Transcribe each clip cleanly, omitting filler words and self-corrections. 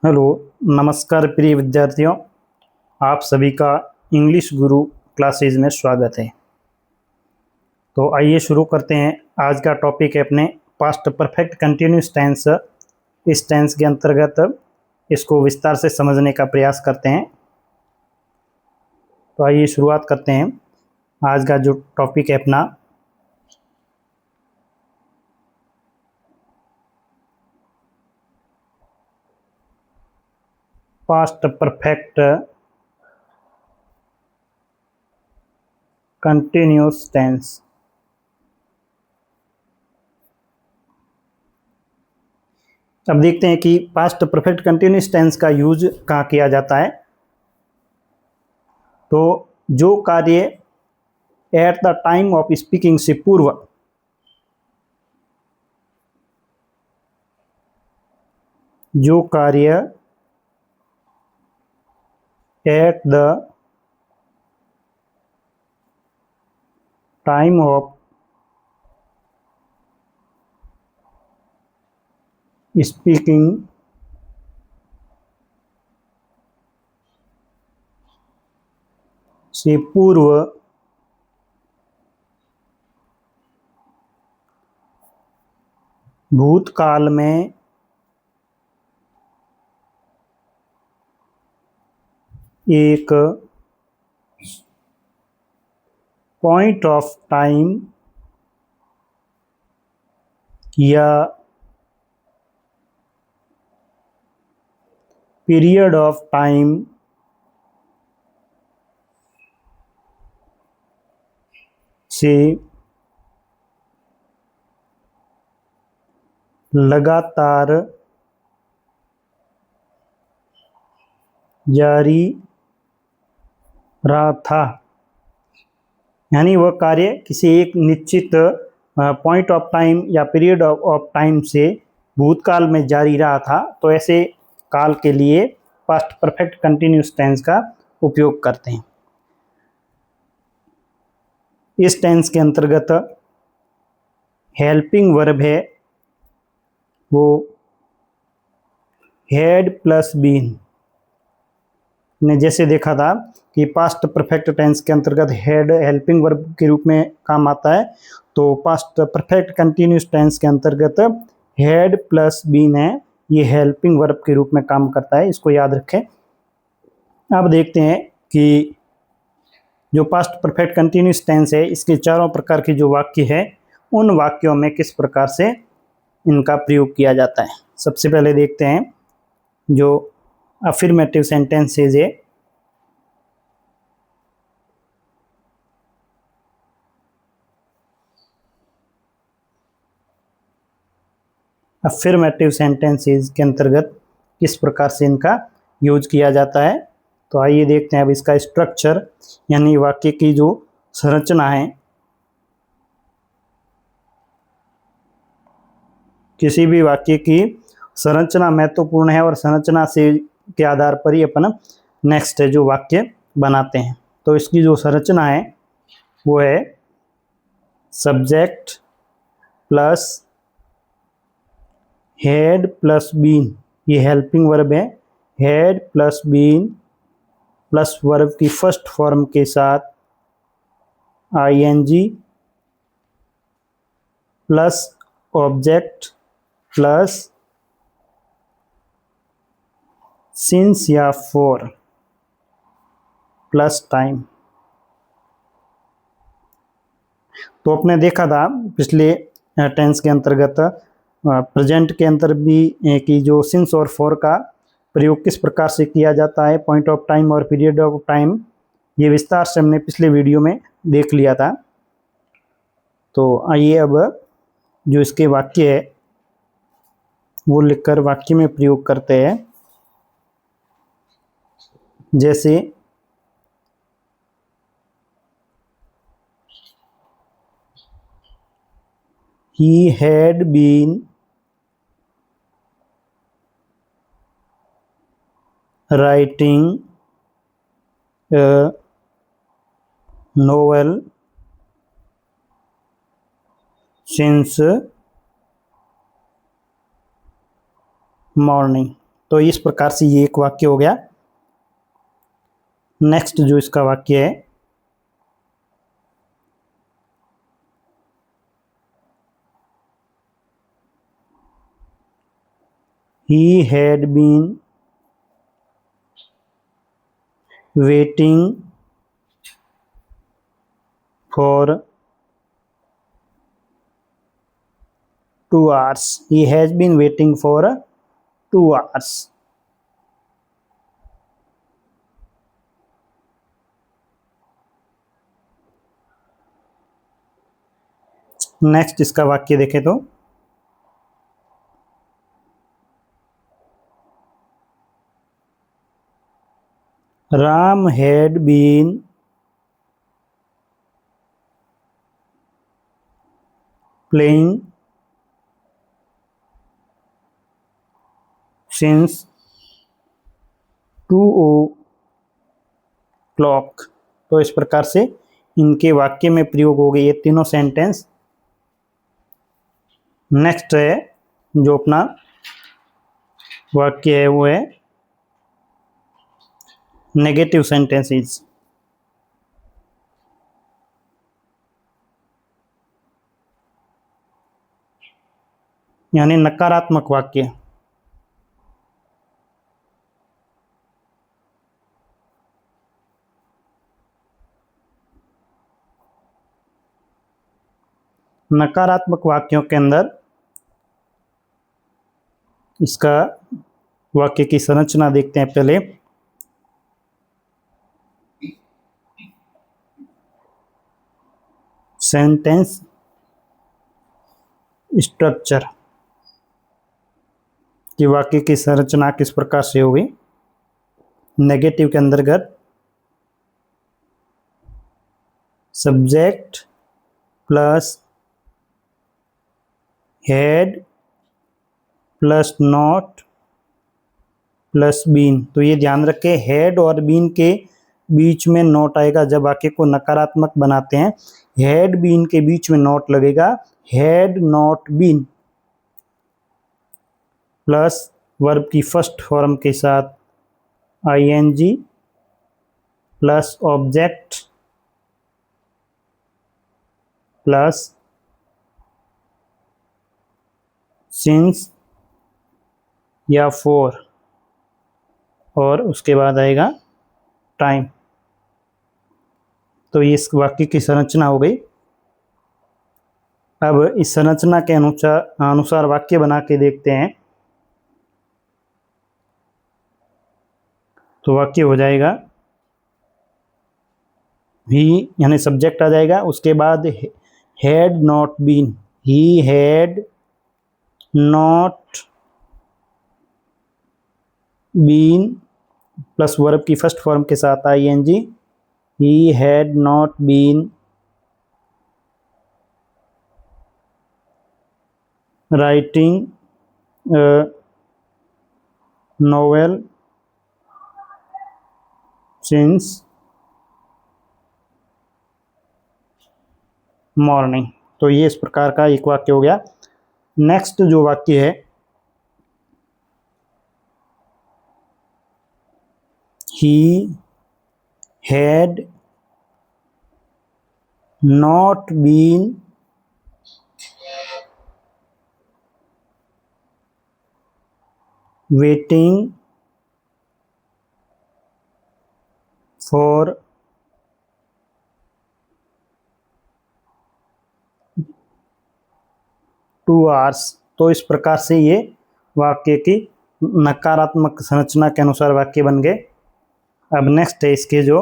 Hello, नमस्कार प्रिय विद्यार्थियों। आप सभी का इंग्लिश गुरु क्लासेज में स्वागत है। तो आइए शुरू करते हैं। आज का टॉपिक है अपने पास्ट परफेक्ट कंटिन्यूस टेंस। इस टेंस के अंतर्गत इसको विस्तार से समझने का प्रयास करते हैं। तो आइए शुरुआत करते हैं। आज का जो टॉपिक है अपना पास्ट परफेक्ट कंटिन्यूस टेंस। अब देखते हैं कि पास्ट परफेक्ट कंटिन्यूस टेंस का यूज कहाँ किया जाता है। तो जो कार्य at the time of speaking से पूर्व जो कार्य at the time of speaking से पूर्व भूतकाल में एक पॉइंट ऑफ टाइम या पीरियड ऑफ टाइम से लगातार जारी रहा था। यानी वह कार्य किसी एक निश्चित पॉइंट ऑफ टाइम या पीरियड ऑफ टाइम से भूतकाल में जारी रहा था। तो ऐसे काल के लिए पास्ट परफेक्ट कंटिन्यूस टेंस का उपयोग करते हैं। इस टेंस के अंतर्गत हेल्पिंग वर्ब है वो हैड प्लस बीन। ने जैसे देखा था कि पास्ट परफेक्ट टेंस के अंतर्गत हैड हेल्पिंग वर्ब के रूप में काम आता है। तो पास्ट परफेक्ट कंटिन्यूस टेंस के अंतर्गत हैड प्लस बीन है, ये हेल्पिंग वर्ब के रूप में काम करता है। इसको याद रखें। अब देखते हैं कि जो पास्ट परफेक्ट कंटिन्यूस टेंस है इसके चारों प्रकार की जो वाक्य है उन वाक्यों में किस प्रकार से इनका प्रयोग किया जाता है। सबसे पहले देखते हैं जो अफर्मेटिव सेंटेंसेज है। अफर्मेटिव सेंटेंसेज के अंतर्गत किस प्रकार से इनका यूज किया जाता है। तो आइए देखते हैं अब इसका स्ट्रक्चर यानी वाक्य की जो संरचना है। किसी भी वाक्य की संरचना महत्वपूर्ण है और संरचना से के आधार पर ही अपन नेक्स्ट जो वाक्य बनाते हैं। तो इसकी जो संरचना है वो है subject plus had plus been, ये हेल्पिंग वर्ब है। Had plus been plus verb की फर्स्ट फॉर्म के साथ ING plus object plus since या फॉर प्लस टाइम। तो आपने देखा था पिछले टेंस के अंतर्गत प्रेजेंट के अंतर भी कि जो सिंस और फॉर का प्रयोग किस प्रकार से किया जाता है, पॉइंट ऑफ टाइम और पीरियड ऑफ टाइम, ये विस्तार से हमने पिछले वीडियो में देख लिया था। तो आइए अब जो इसके वाक्य है वो लिखकर वाक्य में प्रयोग करते हैं। जैसे he had been writing a novel since morning। तो इस प्रकार से ये एक वाक्य हो गया। नेक्स्ट जो इसका वाक्य है, he had been waiting for 2 hours. He has been waiting for 2 hours. Next इसका वाक्य देखें तो, Ram had been playing since 2 o'clock। तो इस प्रकार से इनके वाक्य में प्रयोग हो गए ये तीनों सेंटेंस। नेक्स्ट है जो अपना वाक्य है वो है नेगेटिव सेंटेंसेस, यानी नकारात्मक वाक्य। नकारात्मक वाक्यों के अंदर इसका वाक्य की संरचना देखते हैं पहले। सेंटेंस स्ट्रक्चर कि वाक्य की संरचना किस प्रकार से होगी। नेगेटिव के अंतर्गत subject plus had plus not plus been. तो ये ध्यान रखें, हेड और बीन के बीच में नॉट आएगा जब वाक्य को नकारात्मक बनाते हैं। हेड बीन के बीच में नॉट लगेगा, had not been, plus verb की फर्स्ट फॉर्म के साथ ING plus object plus since या फॉर, और उसके बाद आएगा टाइम। तो ये इस वाक्य की संरचना हो गई। अब इस संरचना के अनुसार वाक्य बना के देखते हैं। तो वाक्य हो जाएगा ही यानी सब्जेक्ट आ जाएगा, उसके बाद had not been, he had not been plus verb की फर्स्ट फॉर्म के साथ ING, he had not been writing novel since morning. तो ये इस प्रकार का एक वाक्य हो गया। नेक्स्ट जो वाक्य है, he had not been waiting for 2 hours। तो इस प्रकार से ये वाक्य की नकारात्मक संरचना के अनुसार वाक्य बन गए। अब नेक्स्ट है इसके जो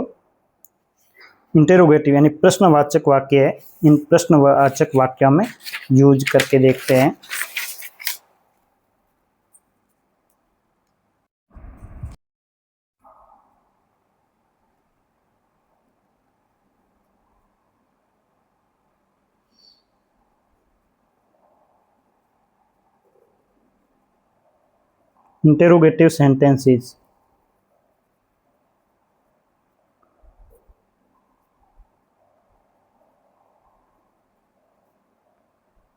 इंटेरोगेटिव यानी प्रश्नवाचक वाक्य है, इन प्रश्नवाचक वाक्यों में यूज करके देखते हैं। इंटेरोगेटिव सेंटेंसेस,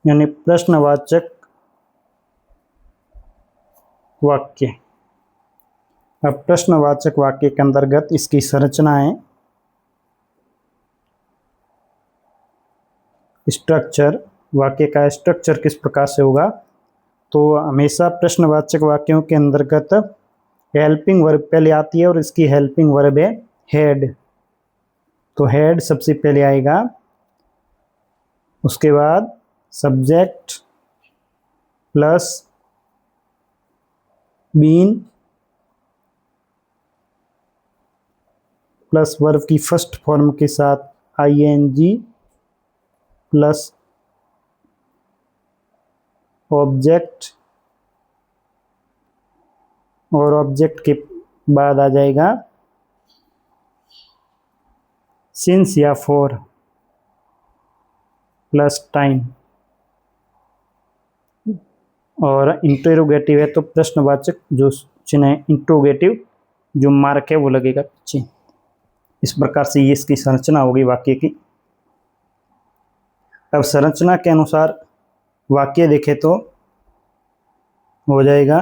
यानी प्रश्नवाचक वाक्य। अब प्रश्नवाचक वाक्य के अंतर्गत इसकी संरचना है। स्ट्रक्चर, वाक्य का स्ट्रक्चर किस प्रकार से होगा, तो हमेशा प्रश्नवाचक वाक्यों के अंतर्गत हेल्पिंग वर्ब पहले आती है और इसकी हेल्पिंग वर्ब है हैड। तो हैड सबसे पहले आएगा, उसके बाद subject plus been plus verb की फर्स्ट फॉर्म के साथ आईएनजी प्लस ऑब्जेक्ट, और ऑब्जेक्ट के बाद आ जाएगा सिंस या फॉर प्लस टाइम। और इंटरोगेटिव है तो प्रश्नवाचक जो चिन्ह है इंटरोगेटिव जो मार्क है वो लगेगा पीछे। इस प्रकार से ये इसकी संरचना होगी वाक्य की। अब संरचना के अनुसार वाक्य देखें तो हो जाएगा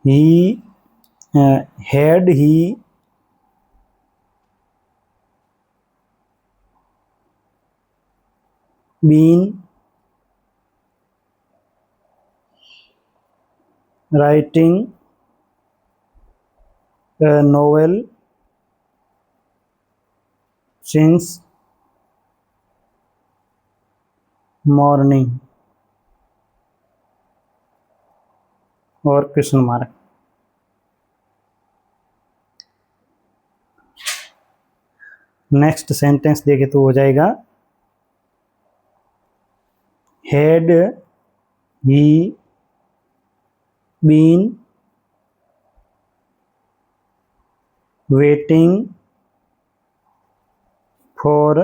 he had he been writing a novel since morning और क्वेश्चन मार्क। नेक्स्ट सेंटेंस देखे तो हो जाएगा had he been waiting for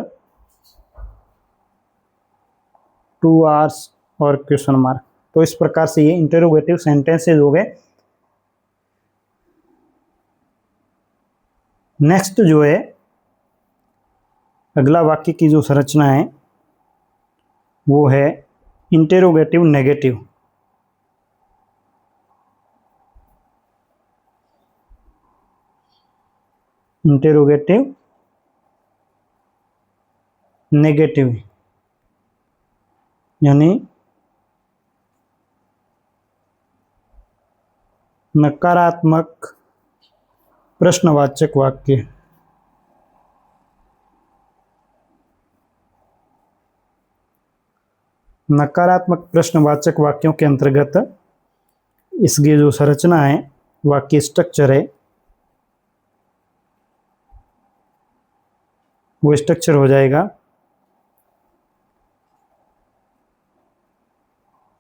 2 hours और क्वेश्चन मार्क। तो इस प्रकार से ये इंटरोगेटिव सेंटेंसेस हो गए। नेक्स्ट जो है अगला वाक्य की जो संरचना है वो है इंटरोगेटिव नेगेटिव। इंटरोगेटिव नेगेटिव यानी नकारात्मक प्रश्नवाचक वाक्य। नकारात्मक प्रश्नवाचक वाक्यों के अंतर्गत इसकी जो संरचना है, वाक्य स्ट्रक्चर है, वो स्ट्रक्चर हो जाएगा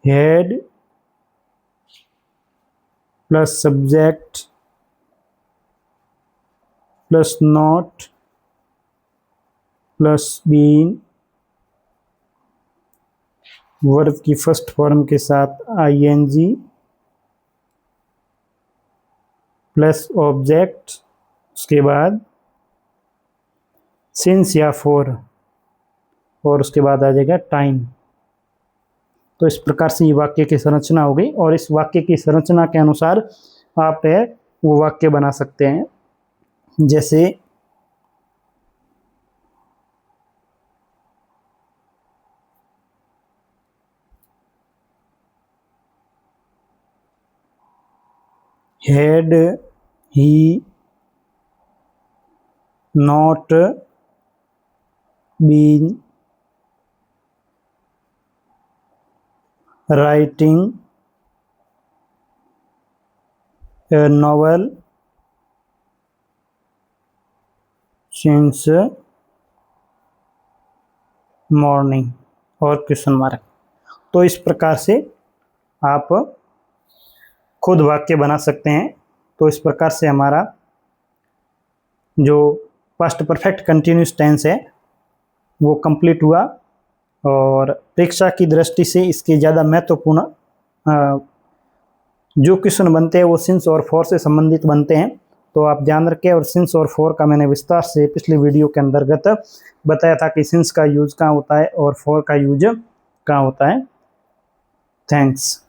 had plus subject plus not plus been, verb की फर्स्ट फॉर्म के साथ आईएनजी प्लस ऑब्जेक्ट, उसके बाद सिंस या फॉर और उसके बाद आ जाएगा टाइम। तो इस प्रकार से ये वाक्य की संरचना हो गई और इस वाक्य की संरचना के अनुसार आप वो वाक्य बना सकते हैं। जैसे had he not been writing a novel since morning और क्वेश्चन मार्क। तो इस प्रकार से आप खुद वाक्य बना सकते हैं। तो इस प्रकार से हमारा जो पास्ट परफेक्ट कंटिन्यूस टेंस है वो कंप्लीट हुआ और परीक्षा की दृष्टि से इसके ज़्यादा महत्वपूर्ण जो क्वेश्चन बनते हैं वो सिंस और फॉर से संबंधित बनते हैं। तो आप ध्यान रखें। और सिंस और फॉर का मैंने विस्तार से पिछले वीडियो के अंतर्गत बताया था कि सिंस का यूज कहाँ होता है और फॉर का यूज का होता है। थैंक्स।